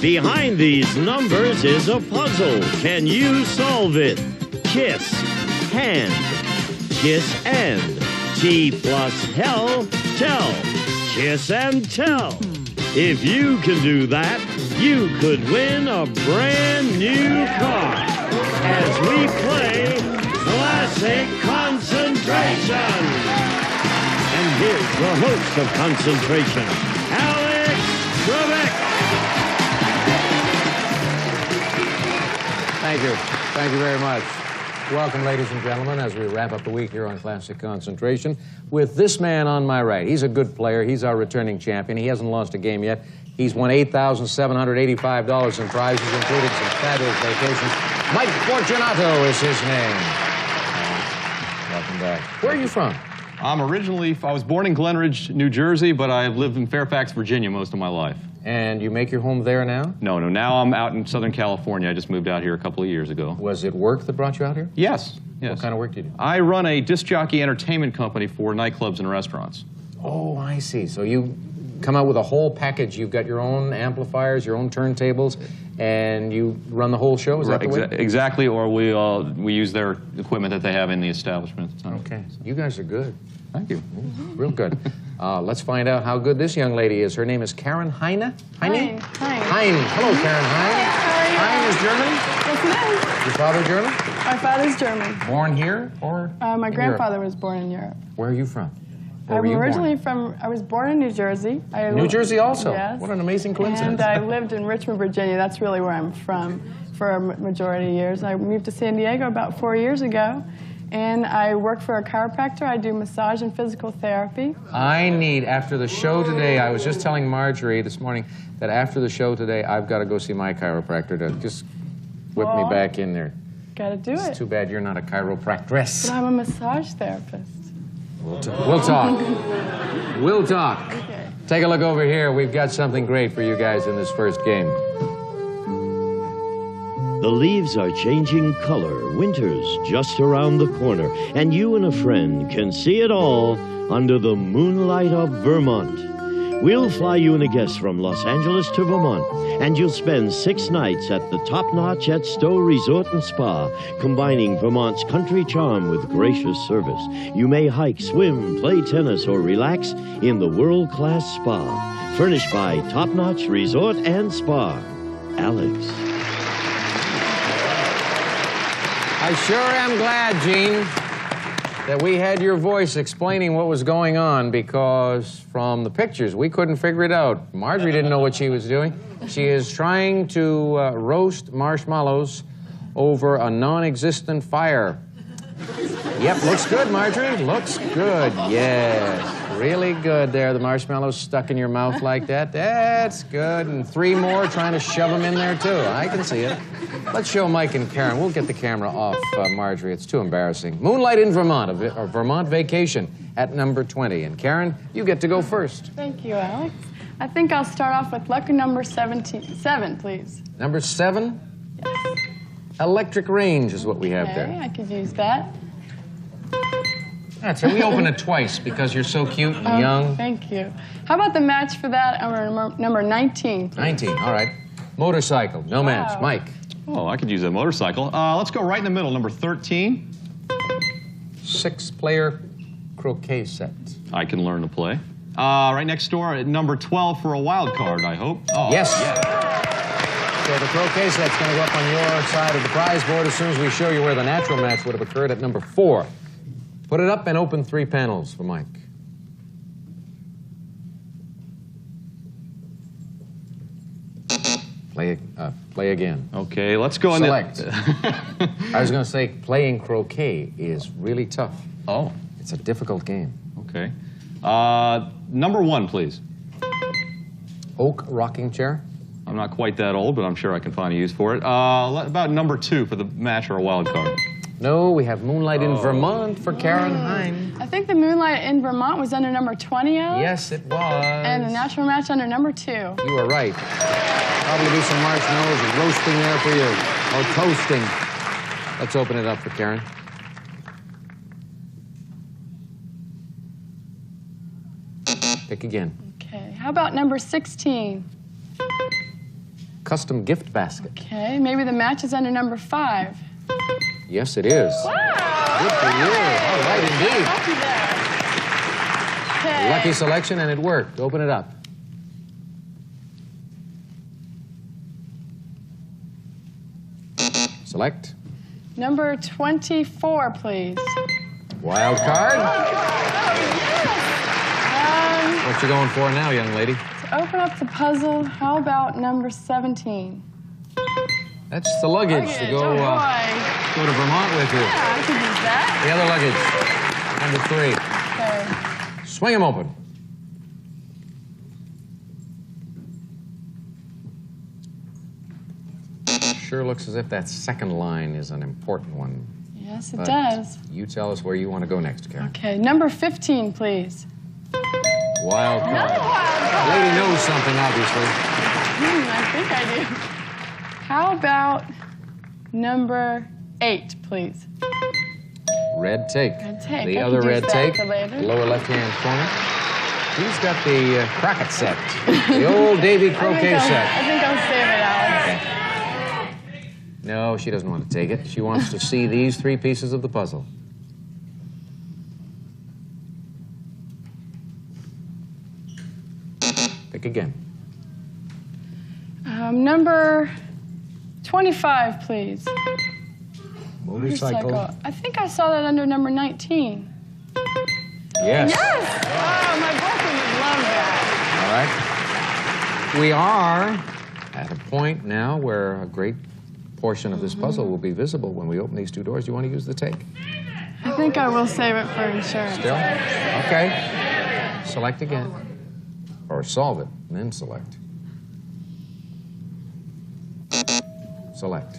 Behind these numbers is a puzzle. Can you solve it? Kiss, hand, kiss and. T plus hell, tell. Kiss and tell. If you can do that, you could win a brand new car as we play Classic Concentration. And here's the host of Concentration, Alex Trebek. Thank you. Thank you very much. Welcome, ladies and gentlemen, as we wrap up the week here on Classic Concentration with this man on my right. He's a good player. He's our returning champion. He hasn't lost a game yet. He's won $8,785 in prizes, including some fabulous vacations. Mike Fortunato is his name. Welcome back. Where are you from? I was born in Glenridge, New Jersey, but I've lived in Fairfax, Virginia most of my life. And you make your home there now? No, now I'm out in Southern California. I just moved out here a couple of years ago. Was it work that brought you out here? Yes. What kind of work do you do? I run a disc jockey entertainment company for nightclubs and restaurants. Oh, I see. So you come out with a whole package. You've got your own amplifiers, your own turntables, and you run the whole show? Is that the way? Exactly, or we use their equipment that they have in the establishment. Okay. You guys are good. Thank you. Real good. Let's find out how good this young lady is. Her name is Karen Heine. Hein. Hello, Karen Heine. Hein is German? Yes, it is. Your father German? My father's German. Born here or My in grandfather Europe? was born in Europe. Where are you from? Where I'm were you originally born? I was born in New Jersey. New Jersey also? Yes. What an amazing coincidence. And I lived in Richmond, Virginia. That's really where I'm from for a majority of years. I moved to San Diego about 4 years ago. And I work for a chiropractor. I do massage and physical therapy. After the show today, I was just telling Marjorie this morning that after the show today, I've got to go see my chiropractor to just whip me back in there. Gotta do it. It's too bad you're not a chiropractress. But I'm a massage therapist. We'll talk. We'll talk. Okay. Take a look over here. We've got something great for you guys in this first game. The leaves are changing color. Winter's just around the corner, and you and a friend can see it all under the moonlight of Vermont. We'll fly you and a guest from Los Angeles to Vermont, and you'll spend 6 nights at the top-notch at Stowe Resort and Spa, combining Vermont's country charm with gracious service. You may hike, swim, play tennis, or relax in the world-class spa, furnished by Top-Notch Resort and Spa. Alex. I sure am glad, Gene, that we had your voice explaining what was going on, because from the pictures, we couldn't figure it out. Marjorie didn't know what she was doing. She is trying to roast marshmallows over a non-existent fire. Yep, looks good, Marjorie. Looks good, yes. Really good there, the marshmallows stuck in your mouth like that. That's good. And 3 more, trying to shove them in there, too. I can see it. Let's show Mike and Karen. We'll get the camera off Marjorie. It's too embarrassing. Moonlight in Vermont, a Vermont vacation at number 20. And Karen, you get to go first. Thank you, Alex. I think I'll start off with lucky number 7, please. Number 7? Yes. Electric range is what we have Okay, there. I could use that. That's it. We open it twice because you're so cute and young. Thank you. How about the match for that, number 19, please? 19, all right. Motorcycle, no match. Mike. Oh, I could use a motorcycle. Let's go right in the middle, number 13. 6-player croquet set. I can learn to play. Right next door at number 12 for a wild card, I hope. Oh, Yes. Yeah. So the croquet set's going to go up on your side of the prize board as soon as we show you where the natural match would have occurred at number 4. Put it up and open 3 panels for Mike. Play again. Okay, let's go Select. I was going to say playing croquet is really tough. Oh. It's a difficult game. Okay. Number 1, please. Oak rocking chair. I'm not quite that old, but I'm sure I can find a use for it. About number 2 for the match or a wild card. No, we have Moonlight in Vermont for Karen Heine. I think the Moonlight in Vermont was under number 20, Alex. Yes, it was. And the natural match under number 2. You are right. Probably be some marshmallows roasting there for you. Or toasting. Let's open it up for Karen. Pick again. Okay, how about number 16? custom gift basket. Okay, maybe the match is under number 5. Yes, it is. Wow! Good for you. All right, indeed. Lucky there. Okay. Lucky selection, and it worked. Open it up. Select. Number 24, please. Wild card. Yes. What you going for now, young lady? To open up the puzzle, how about number 17? That's the luggage to go, Oh, boy. go to Vermont with you. Yeah, I could use that. The other luggage, number 3. Okay. Swing them open. Sure looks as if that second line is an important one. Yes, it But does. You tell us where you want to go next, Karen. Okay, number 15, please. Wild card. Another wild The card. lady knows something, obviously. I think I do. How about number 8, please? Red take. Red take. The I other could use red that take, for later. lower left-hand corner. He's got the croquet set, the old Davy croquet set. I think I'll save it, Alex. Okay. No, she doesn't want to take it. She wants to see these 3 pieces of the puzzle. Pick again. Number 25, please. Motorcycle. I think I saw that under number 19. Yes. Yes! Oh, my boyfriend would love that. All right. We are at a point now where a great portion of this puzzle will be visible when we open these 2 doors. Do you want to use the take? I think I will save it for insurance. Still? Okay. Select again. Or solve it, and then select. Select.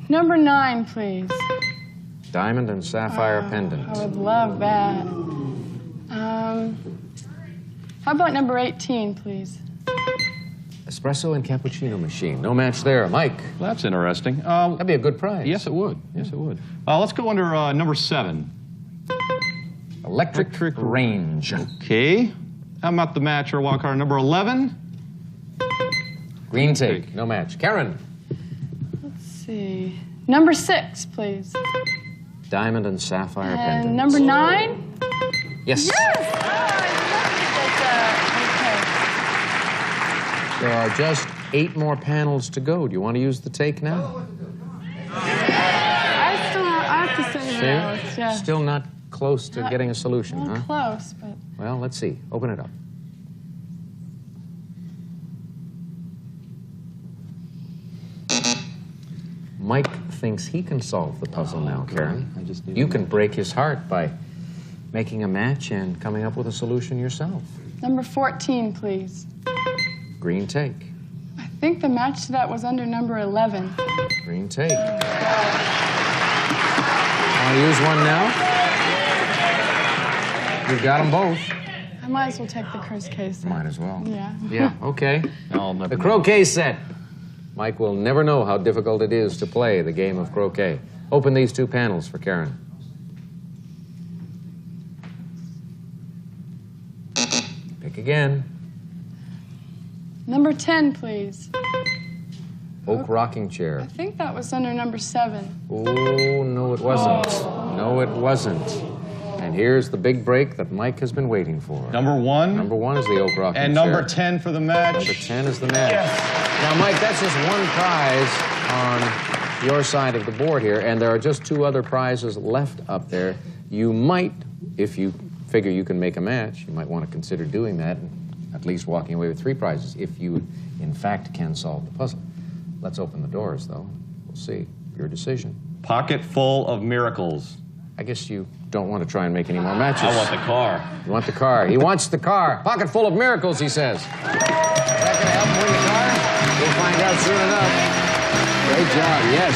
Number 9, please. Diamond and sapphire I pendant. would love that. How about number 18, please? Espresso and cappuccino machine. No match there. Mike, Well, that's interesting. that'd be a good prize. Yes, it would. Yes, it would. Let's go under number 7. Electric range. Okay. How about the match or wild card number 11? Green take. No match. Karen. Let's see. Number 6, please. Diamond and sapphire pendant. And number 9? Yes. Yes! Oh, I There are just 8 more panels to go. Do you want to use the take now? I have to say See? no. Yeah. Still not close to getting a solution, Well, huh? close, but Well, let's see. Open it up. Mike thinks he can solve the puzzle now, Karen. I just need You a can break his heart by making a match and coming up with a solution yourself. number 14, please. Green take. I think the match to that was under number 11. Green take. Want to use one now? You've got them both. I might as well take the curse case. Might as well. Yeah. Yeah, okay. I'll never The know. croquet set. Mike will never know how difficult it is to play the game of croquet. Open these 2 panels for Karen. Pick again. Number 10, please. Oak rocking I chair. think that was under number 7. Oh, no, it wasn't. No, it wasn't. And here's the big break that Mike has been waiting for. Number 1. Number 1 is the oak rocking And chair. number 10 for the match. Number 10 is the match. Now, Mike, that's just one prize on your side of the board here, and there are just 2 other prizes left up there. You might, if you figure you can make a match, you might want to consider doing that, and at least walking away with 3 prizes, if you, in fact, can solve the puzzle. Let's open the doors, though. We'll see. Your decision. Pocket full of miracles. I guess you don't want to try and make any more matches. I want the car. You want the car. He wants the car. Pocket full of miracles, he says. Is that going to help him win the car? We'll find out soon enough. Great job, yes.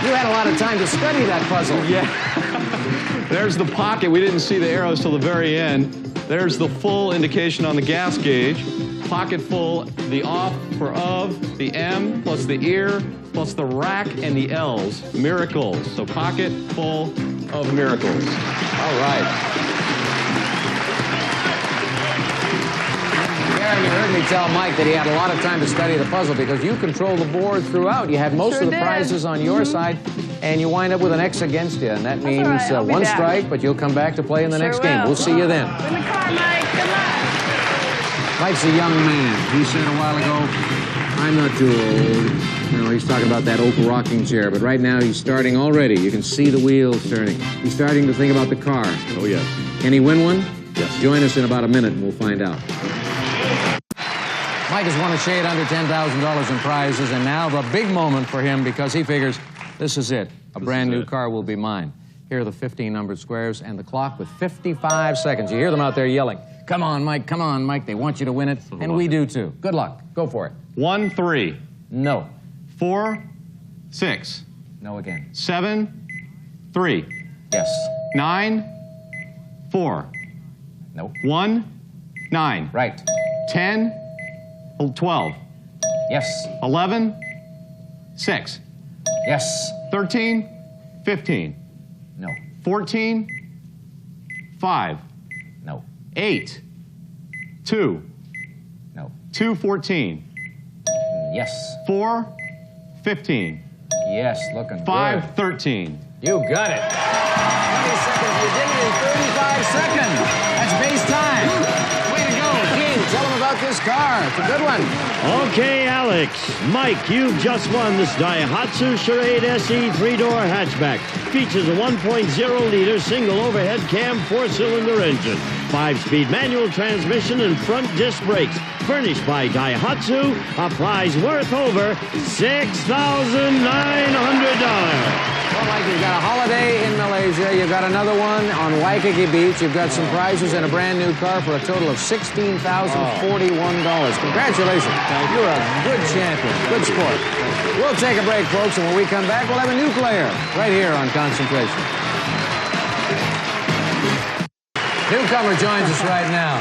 You had a lot of time to study that puzzle. Yeah. There's the pocket. We didn't see the arrows till the very end. There's the full indication on the gas gauge. Pocket full, the off for of, the M plus the ear plus the rack and the L's. Miracles. So pocket full of miracles. All right. Karen, Karen, you heard me tell Mike that he had a lot of time to study the puzzle because you control the board throughout. You had most Sure of the did. prizes on your side, and you wind up with an X against you, and that means all right, I'll be one back. strike, but you'll come back to play in the next game. will. We'll see you then. In the car, Mike. Good luck. Mike's a young man. He said a while ago, I'm not too old. You know, he's talking about that oak rocking chair, but right now he's starting already. You can see the wheels turning. He's starting to think about the car. Oh, yes. Can he win one? Yes. Join us in about a minute and we'll find out. Mike has won a shade under $10,000 in prizes, and now the big moment for him because he figures this is it. A brand new car will be mine. Here are the 15 numbered squares and the clock with 55 seconds. You hear them out there yelling, come on, Mike, come on, Mike. They want you to win it, and we do too. Good luck. Go for it. 1, 3, No. 4, 6, No again. 7, 3, Yes. 9, 4, No. 1, 9, Right. 10, 12, Yes. 11, 6, Yes. 13, 15, No. 14, 5, No. 8, 2, No. 2, 14, Yes. 4, 15, Yes. Looking 5, good. 13. You got it. 20 seconds. You did it in 35 seconds. That's base time. Way to go. Gene, tell them about this car. It's a good one. Okay, Alex. Mike, you've just won this Daihatsu Charade SE 3-door hatchback. Features a 1.0-liter single overhead cam 4-cylinder engine, 5-speed manual transmission, and front disc brakes. Furnished by Daihatsu, a prize worth over $6,900. Well, Mike, you've got a holiday in Malaysia. You've got another one on Waikiki Beach. You've got some prizes and a brand new car for a total of $16,041. Congratulations. You're a good champion. Good sport. We'll take a break, folks, and when we come back, we'll have a new player right here on Concentration. Newcomer joins us right now.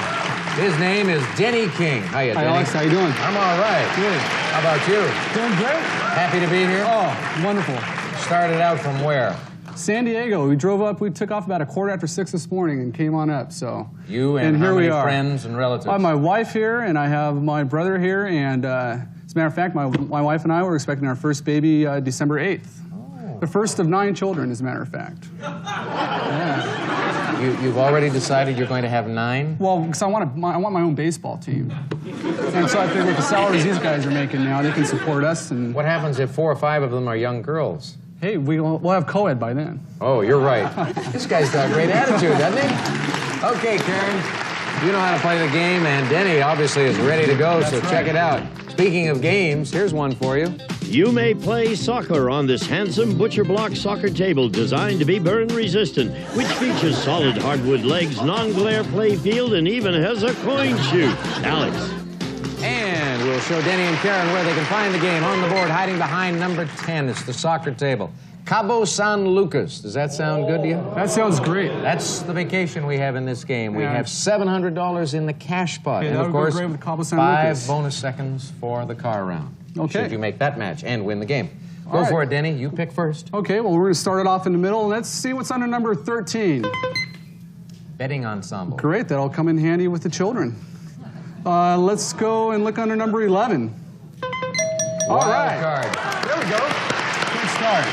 His name is Denny King. Hiya, Denny. Hi, Alex. How you doing? I'm all right. Good. How about you? Doing great. Happy to be here? Oh, wonderful. Started out from where? San Diego. We drove up. We took off about 6:15 this morning and came on up. So You and here how we many are. friends and relatives? I have my wife here, and I have my brother here. And as a matter of fact, my wife and I were expecting our first baby December 8th. The first of 9 children, as a matter of fact. You've already decided you're going to have 9? Well, because I want my own baseball team. And so I figured with the salaries these guys are making now, they can support us. And What happens if 4 or 5 of them are young girls? hey, we'll have co-ed by then. Oh, you're right. This guy's got a great attitude, doesn't he? Okay, Karen, you know how to play the game, and Denny obviously is ready to go, so check it out. Speaking of games, here's one for you. You may play soccer on this handsome butcher block soccer table designed to be burn resistant, which features solid hardwood legs, non-glare play field, and even has a coin chute. Alex. And we'll show Denny and Karen where they can find the game on the board, hiding behind number 10. It's the soccer table. Cabo San Lucas. Does that sound good to you? That sounds great. That's the vacation we have in this game. We Yeah. have $700 in the cash pot. Okay, and that of would go course, great with Cabo San 5 Lucas. bonus seconds for the car round. Okay. Should you make that match and win the game. Go All right. for it, Denny. You pick first. Okay, well, we're going to start it off in the middle. Let's see what's under number 13. Betting ensemble. Great, that'll come in handy with the children. Let's go and look under number 11. All Wild right. card. There we go. Good start.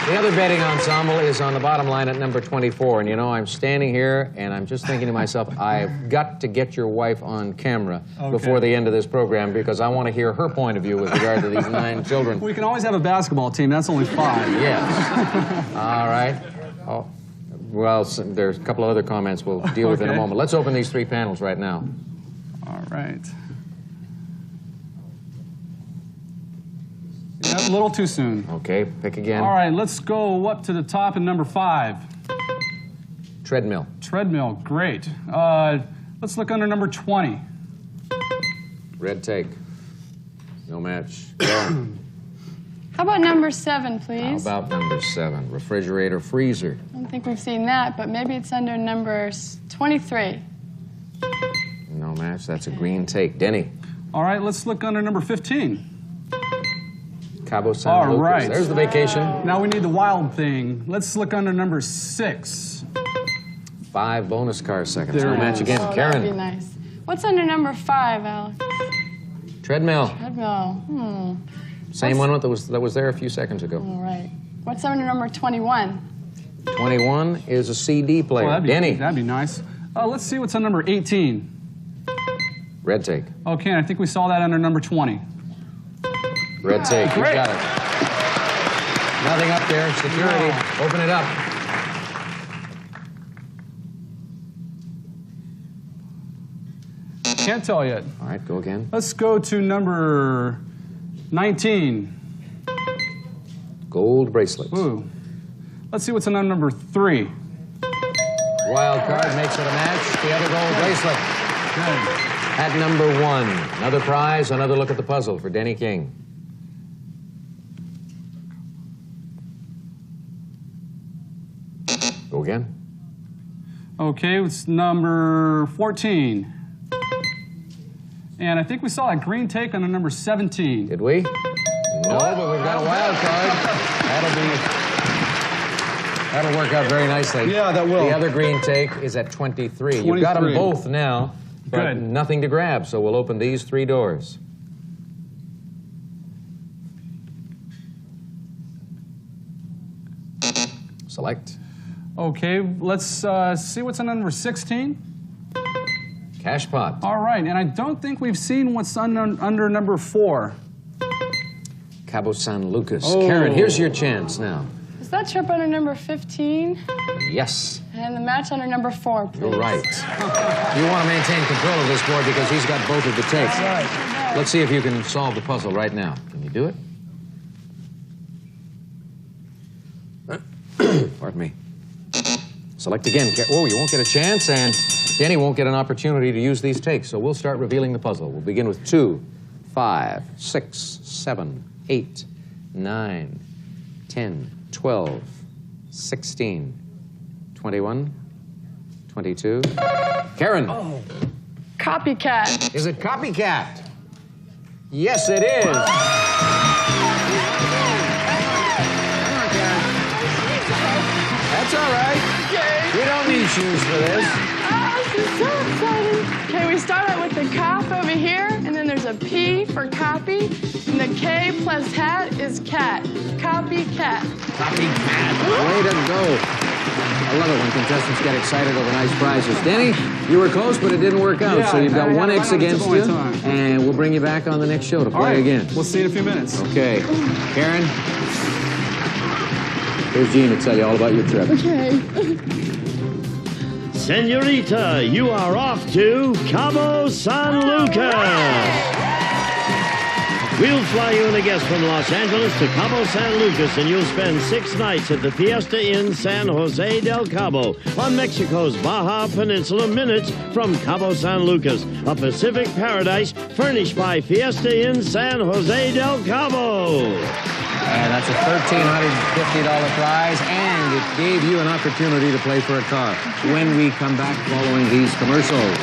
The other betting ensemble is on the bottom line at number 24. And you know, I'm standing here and I'm just thinking to myself, I've got to get your wife on camera before the end of this program because I want to hear her point of view with regard to these 9 children. We can always have a basketball team. That's only 5. Yes. All right. Oh, well, there's a couple of other comments we'll deal with in a Okay. moment. Let's open these 3 panels right now. All right. Yeah, a little too soon. Okay, pick again. All right, let's go up to the top in number 5. Treadmill. Treadmill, great. Let's look under number 20. Red take. No match. Go. How about number 7, How please? about number 7? Refrigerator, freezer. I don't think we've seen that, but maybe it's under number 23. No match. That's a green take. Denny. All right, let's look under number 15. Cabo San All Lucas. right. There's the vacation. Now we need the wild thing. Let's look under number 6. 5 bonus car seconds. There No it match is. again. Oh, Karen. that'd be nice. What's under number 5, Alex? Treadmill. Treadmill. Same one that was there a few seconds ago. All right. What's under number 21? 21 is a CD player. Oh, Denny. that'd be nice. Let's see what's on number 18. Red take. Okay, I think we saw that under number 20. Red take. You Great. got it. Nothing up there. Security. No. Open it up. Can't tell yet. All right, go again. Let's go to number 19. Gold bracelets. Ooh. Let's see what's on number 3. Wild card makes it a match. The other gold bracelet. Good. At number 1, another prize, another look at the puzzle for Denny King. Go again. Okay, it's number 14. And I think we saw a green take on the number 17. Did we? No, but we've got a wild card. That'll work out very nicely. Yeah, that will. The other green take is at 23. You've got them 23. both now, but Good. nothing to grab, so we'll open these 3 doors. Select. Okay, let's see what's on number 16. Cash pot. All right, and I don't think we've seen what's under number 4. Cabo San Lucas. Oh. Karen, here's your chance now. Is that trip under number 15? Yes, And the match under number 4, please. you're right. You want to maintain control of this board because he's got both of the takes. Right. Let's see if you can solve the puzzle right now. Can you do it? Pardon me. Select again. Oh, you won't get a chance, and Denny won't get an opportunity to use these takes, so we'll start revealing the puzzle. We'll begin with 2, 5, 6, 7, 8, 9, 10, 12, 16, 21, 22. Karen. Copycat. Is it copycat? Yes, it is. Come on, Karen. That's all right. We don't need shoes for this. Oh, this is so exciting. Okay, we start out with the cop over here, and then there's a P for copy, and the K plus hat is cat. Copycat. Copycat. Way to go. I love it when contestants get excited over nice prizes. Denny, you were close, but it didn't work out. Yeah, So you've got I one had it X right on the against tip of you, my tongue. and we'll bring you back on the next show to play All right, again. we'll see you in a few minutes. Okay. Karen, here's Gene to tell you all about your trip. Okay. Senorita, you are off to Cabo San Lucas. We'll fly you and a guest from Los Angeles to Cabo San Lucas, and you'll spend 6 nights at the Fiesta Inn San Jose del Cabo on Mexico's Baja Peninsula, minutes from Cabo San Lucas, a Pacific paradise furnished by Fiesta Inn San Jose del Cabo. And that's a $1,350 prize, and it gave you an opportunity to play for a car when we come back following these commercials.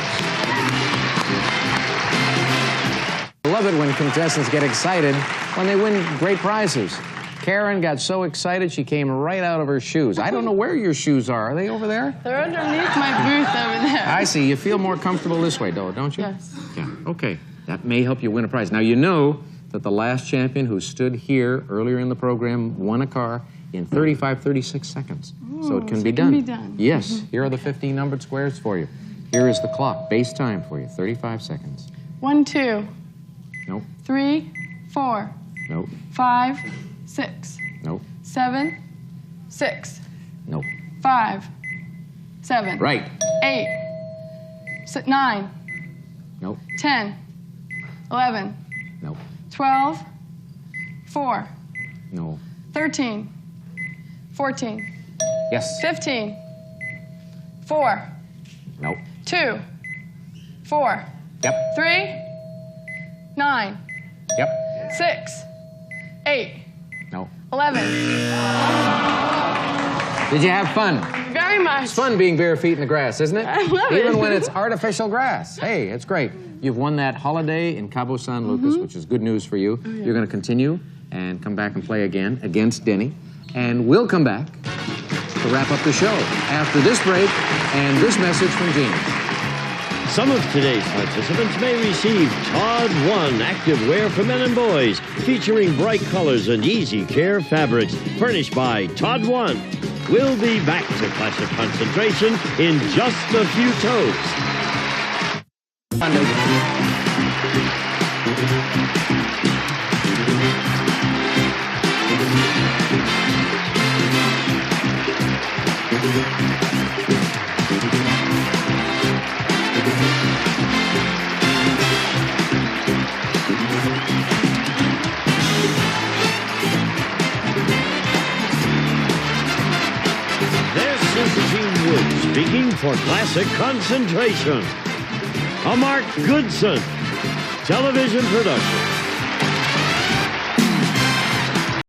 I love it when contestants get excited when they win great prizes. Karen got so excited she came right out of her shoes. I don't know where your shoes are. Are they over there? They're underneath my booth over there. I see. You feel more comfortable this way, though, don't you? Yes. Yeah. Okay. That may help you win a prize. Now, you know that the last champion who stood here earlier in the program won a car in 36 seconds. So it can be done. Can be done. Yes. Here are the 15 numbered squares for you. Here is the clock, base time for you, 35 seconds. 1, 2, Nope. 3, 4, Nope. 5, 6, Nope. 7, 6, Nope. 5, 7. Right. 8, 9, Nope. 10, 11, Nope. 12, 4, No. 13, 14, Yes. 15, 4, Nope. 2, 4, Yep. 3, 9, Yep. 6, 8, No. 11. Did you have fun? Very much. It's fun being bare feet in the grass, isn't it? I love it. Even when it's artificial grass. Hey, it's great. You've won that holiday in Cabo San Lucas, which is good news for you. Oh, yeah. You're going to continue and come back and play again against Denny. And we'll come back to wrap up the show after this break and this message from Gene. Some of today's participants may receive Todd 1 activewear for men and boys, featuring bright colors and easy care fabrics, furnished by Todd 1. We'll be back to classic concentration in just a few toes. Speaking for Classic Concentration, a Mark Goodson television production.